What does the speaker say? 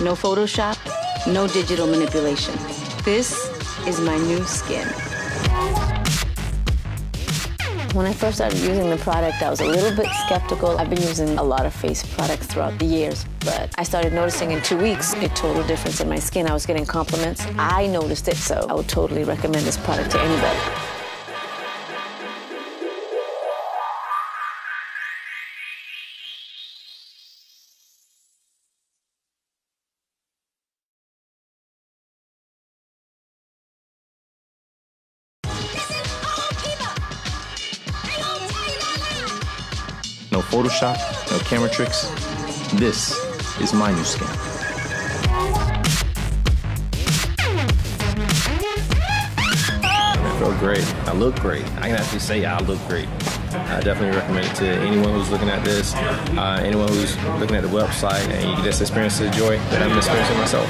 No Photoshop, no digital manipulation. This is my new skin. When I first started using the product, I was a little bit skeptical. I've been using a lot of face products throughout the years, but I started noticing in 2 weeks a total difference in my skin. I was getting compliments. I noticed it, so I would totally recommend this product to anybody. No Photoshop, no camera tricks. This is my new skin. I feel great. I look great. I can actually say I look great. I definitely recommend it to anyone who's looking at this, anyone who's looking at the website, and you get this experience of the joy that I'm experiencing myself.